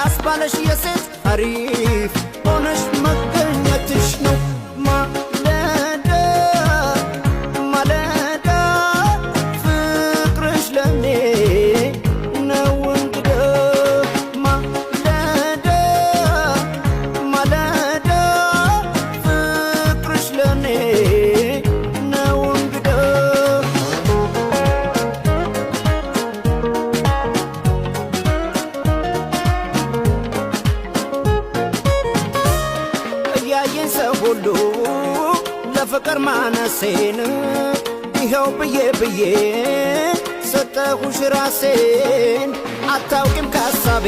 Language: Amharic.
ያስባለሽ የሴት አሪፍ ሆነሽ መገኘትሽ ነው ማለዳ ማለዳ ፍቅርሽ ለኔ ነው እንግዳ ማለዳ ማለዳ ፍቅርሽ ለኔ ነው እንግዳ እያየን ሰው ሁሉ ለፍቅር ማነሴን ይኸው ብዬ ሰጠሁሽ ራሴን አታውቂም ካሳቤ